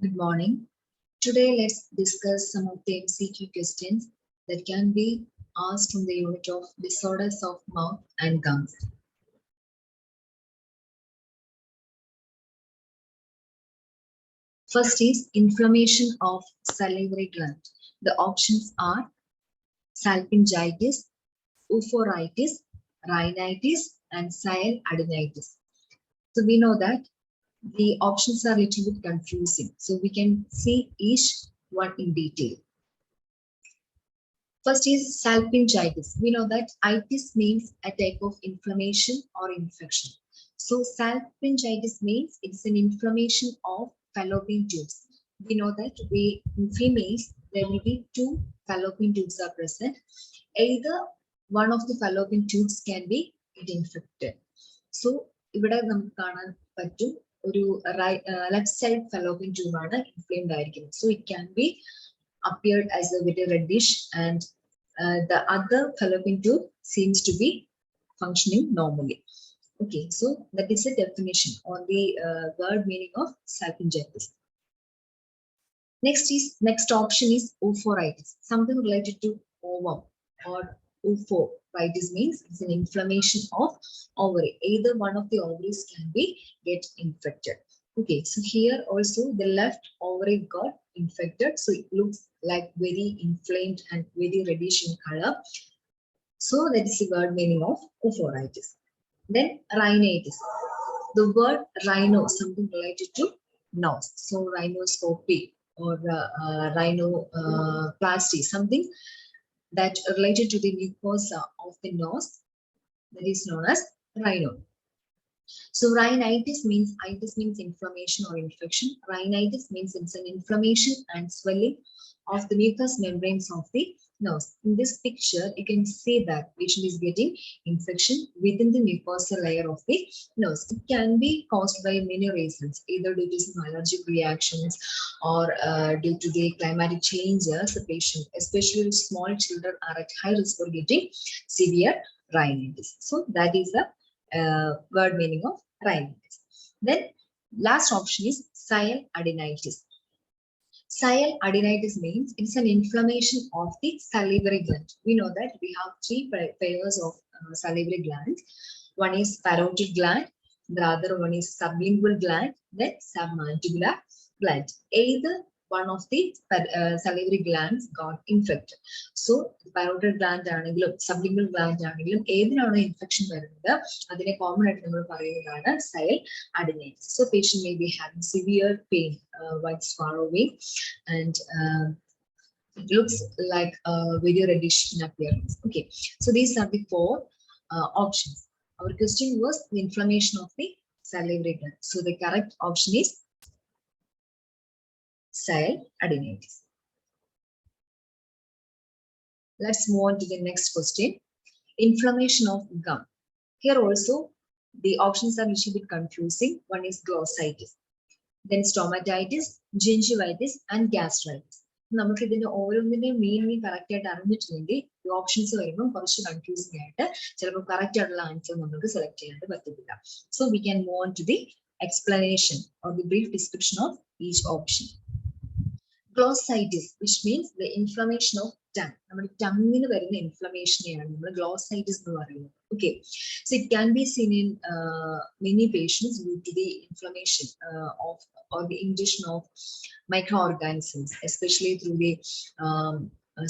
Good morning. Today, let's discuss some of the MCQ questions that can be asked from the unit of disorders of mouth and gums. First is inflammation of salivary gland. The options are salpingitis, euphoritis, rhinitis, and siladenitis. So we know that the options are a little bit confusing. So we can see each one in detail. First is salpingitis. We know that itis means a type of inflammation or infection. So salpingitis means it's an inflammation of fallopian tubes. We know that in females, there will be two fallopian tubes are present. Either one of the fallopian tubes can be infected. So ഇവിടെ നമുക്ക് കാണാൻ പറ്റും ഒരു left side fallopian tube ആണ് inflamed ആയിരിക്കുന്നത്. So it can be appeared as a very reddish and the other fallopian tube seems to be functioning normally. Okay, so that is a definition on the word meaning of salpingitis. Next option is euphoritis, something related to ovum or euphoritis means it's an inflammation of ovary. Either one of the ovaries can be get infected. Okay, so here also the left ovary got infected, so it looks like very inflamed and very reddish in color. So that is the word meaning of euphoritis. Then rhinitis. The word rhino, something related to nose. So rhinoscopy or rhinoplasty, something that related to the mucosa of the nose, that is known as rhino. So rhinitis means inflammation or infection. Rhinitis means it's an inflammation and swelling of the mucous membranes of the nose. In this picture, you can see that patient is getting infection within the mucosal layer of the nose. It can be caused by many reasons, either due to some allergic reactions or due to the climatic changes. The patient, especially small children, are at high risk for getting severe rhinitis. So that is the word meaning of rhinitis. Then last option is siladenitis. Siladenitis means it's an inflammation of the salivary gland. We know that we have three pairs of salivary glands. One is parotid gland, the other one is sublingual gland, then submandibular gland. Either one of the salivary glands got infected. So parotid gland ആണെങ്കിലും sublingual gland ആണെങ്കിലും ഏതിനാണ് infection വരുന്നത് അതിനെ common ആയിട്ട് നമ്മൾ പറയുന്നതാണ് siladenitis. So patient may be having severe pain while swallowing and it looks like very reddish in appearance. Okay, so these are the four options. Our question was the inflammation of the salivary gland. So the correct option is siladenitis. Let's move on to the next question. Inflammation of gum. Here also the options are a little bit confusing. One is glossitis, then stomatitis, gingivitis, and gastritis. നമുക്ക് ഇതിന്റെ ഓരോന്നിന്റെയും meaning correct ആയിട്ട് അറിഞ്ഞിട്ടുണ്ടെങ്കിൽ ഈ options വരുമ്പോൾ കുറച്ച് confusing ആയിട്ട് ചിലപ്പോൾ correct ആയിട്ടുള്ള ആൻസർ നമുക്ക് സെലക്ട് ചെയ്യാനായിട്ട് പറ്റത്തില്ല. So we can move on to the explanation or the brief description of each option. Glossitis, which means the inflammation of tongue. നമ്മുടെ ടങ്ങിന് വരുന്ന ഇൻഫ്ലമേഷനെയാണ് നമ്മൾ ഗ്ലോസൈറ്റിസ് എന്ന് പറയുന്നത്. Okay, so it can be seen in many patients due to the inflammation of or the ingestion of microorganisms, especially through the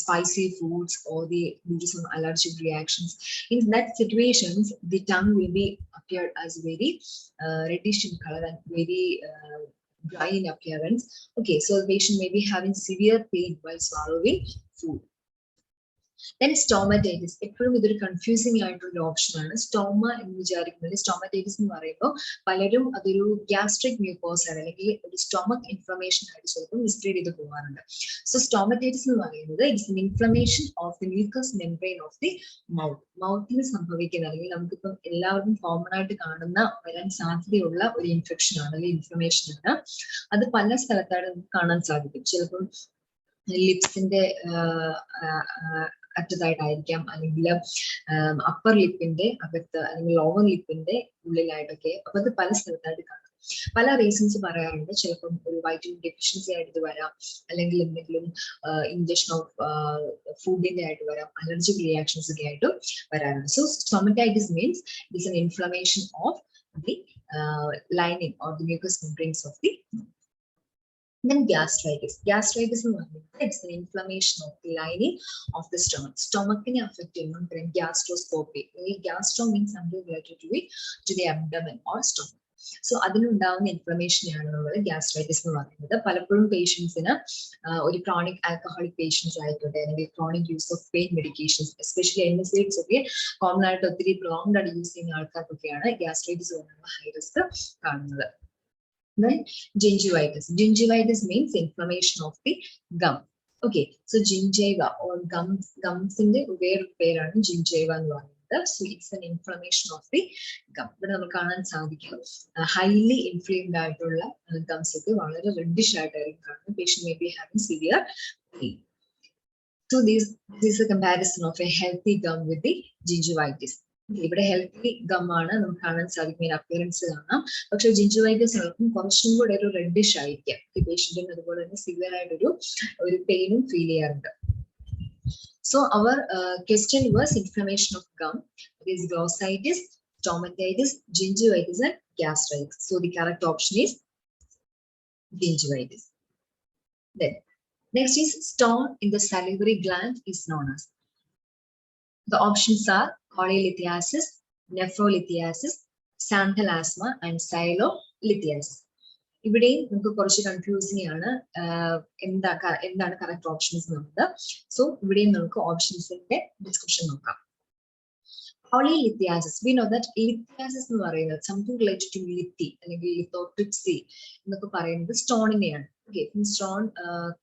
spicy foods or due to some allergic reactions. In that situations, the tongue will be appeared as very reddish in color and very dry in appearance. Okay, so the patient may be having severe pain while swallowing food. Then stomatitis. എപ്പോഴും ഇതൊരു confusing ആയിട്ടുള്ള option ആണ്. Stoma എന്ന് വിചാരിക്കുന്നത് സ്റ്റോമറ്റൈറ്റിസ് എന്ന് പറയുമ്പോൾ പലരും അതൊരു ഗ്യാസ്ട്രിക് മ്യൂക്കോസ് ആണ് അല്ലെങ്കിൽ ഒരു സ്റ്റൊമക് ഇൻഫ്ലമേഷൻ ആയിട്ട് ചിലപ്പോൾ മിസ്ലീഡ് ചെയ്ത് പോകാറുണ്ട്. സോ സ്റ്റോമറ്റൈറ്റിസ് എന്ന് പറയുന്നത് it's an inflammation of the mucous membrane of the mouth. മൗത്തിൽ സംഭവിക്കുന്ന അല്ലെങ്കിൽ നമുക്കിപ്പം എല്ലാവർക്കും കോമൺ ആയിട്ട് കാണുന്ന വരാൻ സാധ്യതയുള്ള ഒരു ഇൻഫെക്ഷൻ ആണ് അല്ലെങ്കിൽ ഇൻഫ്ലമേഷൻ ആണ്. അത് പല സ്ഥലത്താണ് നമുക്ക് കാണാൻ സാധിക്കും. ചിലപ്പം ലിപ്സിന്റെ അറ്റത്തായിട്ടായിരിക്കാം, അല്ലെങ്കിൽ അപ്പർ ലിപ്പിന്റെ അകത്ത് അല്ലെങ്കിൽ ലോവർ ലിപ്പിന്റെ ഉള്ളിലായിട്ടൊക്കെ. അപ്പൊ അത് പല സ്ഥലത്തായിട്ട് കാണാം. പല റീസൺസ് പറയാറുണ്ട്. ചിലപ്പം ഒരു വൈറ്റമിൻ ഡെഫിഷ്യൻസി ആയിട്ട് വരാം, അല്ലെങ്കിൽ എന്തെങ്കിലും ഇൻജക്ഷൻ ഓഫ് ഫുഡിന്റെ ആയിട്ട് വരാം, അലർജിക് റിയാക്ഷൻസ് ഒക്കെ ആയിട്ട് വരാറുണ്ട്. So stomatitis means it is an inflammation of the lining or the mucous membranes of the mouth. Then gastritis. Gastritis is an inflammation of the lining of the stomach. Stomach can affect gastroscopy. Gastro means something related to the abdomen or stomach. So അതിനുണ്ടാവുന്ന inflammation ആണ് gastritis എന്ന് പറയുന്നത്. പലപ്പോഴും പേഷ്യൻസിന് ഒരു chronic alcoholic patients ആയിക്കോട്ടെ, അല്ലെങ്കിൽ chronic use of pain medications, especially NSAIDs ഒക്കെ കോമൺ ആയിട്ട് ഒത്തിരി പ്രോങ്ഡ് ആയിട്ട് യൂസ് ചെയ്യുന്ന ആൾക്കാർക്കൊക്കെയാണ് ഗ്യാസ്ട്രൈറ്റിസ് പോലുള്ള ഹൈ റിസ്ക് കാണുന്നത്. Then gingivitis. Gingivitis means inflammation of the gum. Okay, so gingiva or gums in the where pair gingiva and one. So it's an inflammation of the gum. But highly inflamed gums reddish patient may be having severe pain. So this is a comparison of a healthy gum with the gingivitis. ഇവിടെ healthy ഗമ്മാണ് നമുക്ക് കാണാൻ സാധിക്കുന്ന appearance കാണാം. പക്ഷെ gingivitis ആൾക്കും കുറച്ചും കൂടെ ഒരു റെഡിഷ് ആയിരിക്കാം. ഈ പേഷ്യന്റിന് അതുപോലെ തന്നെ സിവിയർ ആയിട്ടൊരു പെയിനും ഫീൽ ചെയ്യാറുണ്ട്. So our question was inflammation of gum. It is glossitis, stomatitis, gingivitis, and gastritis. So the correct option is gingivitis. Then next is stone in the salivary gland is known as. The options are cholelithiasis, nephrolithiasis, xanthelasma, and silolithiasis. ഇവിടെയും നമുക്ക് കുറച്ച് confusing ആണ് എന്താണ് correct options എന്നുള്ളത്. So ഇവിടെയും നമുക്ക് ഓപ്ഷൻസിന്റെ description നോക്കാം. Cholelithiasis. We know that lithiasis എന്ന് പറയുന്നത് സംതിങ് റിലേറ്റഡ് ടു ലിത്തി അല്ലെങ്കിൽ ലിത്തോട്രിപ്സി എന്നൊക്കെ പറയുന്നത് സ്റ്റോണിനെയാണ്. Okay, stone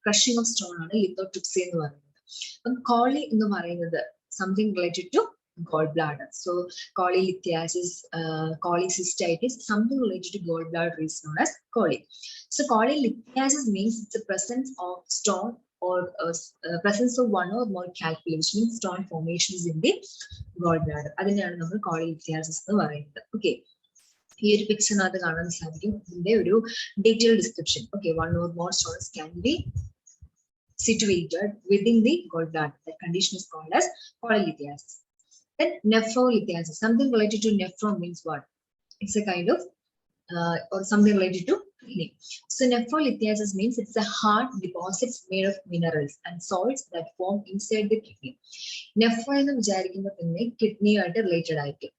crushing of stone ആണ് ലിത്തോട്രിപ്സി എന്ന് പറയുന്നത്. അപ്പം കോളി എന്ന് പറയുന്നത് something related to gallbladder. So cholelithiasis, cholecystitis, something related to gallbladder is known as coli. So cholelithiasis means it's the presence of stone or presence of one or more calculi, which means stone formations in the gallbladder. അതിനെയാണ് നമ്മൾ cholelithiasis എന്ന് പറയുന്നത്. Okay, ഈ ഒരു പിക്ചറിനകത്ത് കാണാൻ സാധിക്കും ഇതിന്റെ ഒരു detail description. Okay, one or more stones can be situated within the gallbladder. That condition is called as cholelithiasis. Then nephrolithiasis, something related to nephro means what? It's a kind of or something related to kidney. So nephrolithiasis means it's a hard deposits made of minerals and salts that form inside the kidney. Nephro എന്ന് വിചാരിക്കുമ്പോൾ തന്നെ kidney ആയിട്ട് related ആയിരിക്കും.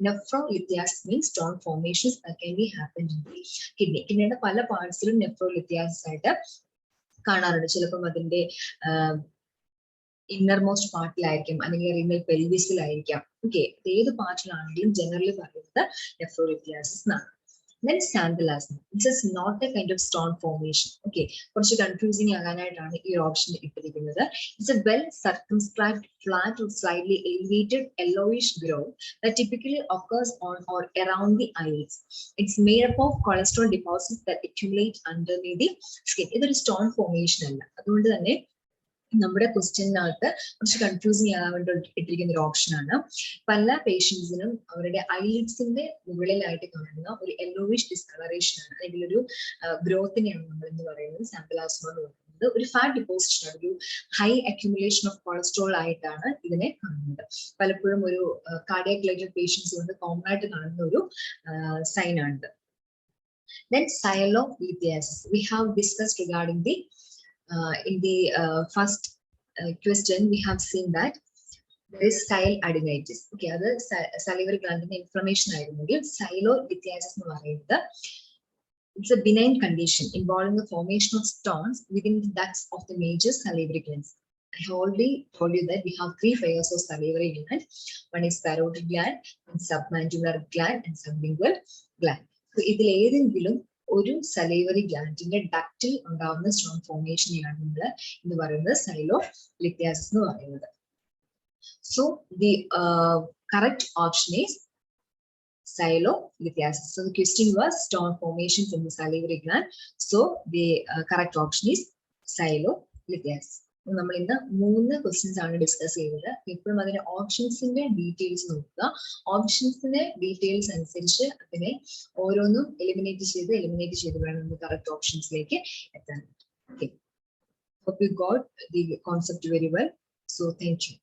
Nephrolithiasis means stone formations that can be happened in the kidney. കിഡ്നിയുടെ പല പാർട്സിലും nephrolithiasis ആയിട്ട് കാണാറുണ്ട്. ചിലപ്പം അതിന്റെ ഇന്നർ മോസ്റ്റ് പാർട്ടിലായിരിക്കും, അല്ലെങ്കിൽ റീനൽ പെൽവിസിലായിരിക്കാം. ഓക്കെ, ഏത് പാർട്ടിലാണെങ്കിലും ജനറലി പറയുന്നത് നെഫ്രോലിത്തിയാസിസ് എന്നാണ്. Then xanthelasma. This is not a kind of stone formation. Okay, കുറച്ച് കൺഫ്യൂസിംഗ് ആകാനായിട്ടാണ് ഈ ഓപ്ഷൻ ഇട്ടിരിക്കുന്നത്. It's a well circumscribed, flat or slightly elevated yellowish growth that typically occurs on or around the eyelids. It's made up of cholesterol deposits that accumulate underneath the skin. ഇതൊരു stone formation അല്ല. അതുകൊണ്ട് തന്നെ നമ്മുടെ ക്വസ്റ്റ്യനകത്ത് കുറച്ച് confusing ആകാൻ വേണ്ടി ഇട്ടിരിക്കുന്ന ഒരു ഓപ്ഷനാണ്. പല പേഷ്യൻസിനും അവരുടെ ഐലിഡ്സിന്റെ മുകളിലായിട്ട് കാണുന്ന ഒരു യെല്ലോവിഷ് ഡിസ്കളറേഷൻ ആണ്, അല്ലെങ്കിൽ ഒരു ഗ്രോത്തിനെയാണ് നമ്മൾ എന്ന് പറയുന്നത് സാന്തലാസ്മ എന്ന് പറയുന്നത്. ഒരു ഫാറ്റ് ഡിപ്പോസിഷൻ ആണ്, ഒരു ഹൈ അക്യുമുലേഷൻ ഓഫ് കൊളസ്ട്രോൾ ആയിട്ടാണ് ഇതിനെ കാണുന്നത്. പലപ്പോഴും ഒരു കാർഡിയാക് റിലേറ്റഡ് പേഷ്യൻസ് കൊണ്ട് കോമൺ ആയിട്ട് കാണുന്ന ഒരു സൈൻ ആണിത്. Then silolithiasis. We have discussed regarding the in the first question we have seen that there is silodenitis. Okay, അത് salivary gland inflammation ആയിരുന്നെങ്കിൽ silolithiasis എന്ന് പറയുന്നത് it's a benign condition involving the formation of stones within the ducts of the major salivary glands. I already told you that we have three pairs of salivary gland. One is parotid gland, submandibular gland, and sublingual gland. So ഇതിൽ ഏതെങ്കിലും ഒരു salivary ഗ്ലാൻഡിന്റെ ഡക്റ്റിൽ ഉണ്ടാവുന്ന stone ഫോർമേഷനെയാണ് നമ്മൾ എന്ന് പറയുന്നത് സൈലോലിത്യാസിസ് എന്ന് പറയുന്നത്. So the correct option is silolithiasis. So the question was stone formations in the salivary gland. So the correct option is silolithiasis. നമ്മൾ ഇന്ന് 3 ക്വസ്റ്റ്യൻസ് ആണ് ഡിസ്കസ് ചെയ്തത്. ഇപ്പോഴും അതിന്റെ ഓപ്ഷൻസിന്റെ ഡീറ്റെയിൽസ് നോക്കുക. ഓപ്ഷൻസിന്റെ ഡീറ്റെയിൽസ് അനുസരിച്ച് അതിനെ ഓരോന്നും എലിമിനേറ്റ് ചെയ്ത് വേണം നമ്മൾ കറക്റ്റ് ഓപ്ഷൻസിലേക്ക് എത്താൻ. Okay. Hope you got the concept very well. So thank you.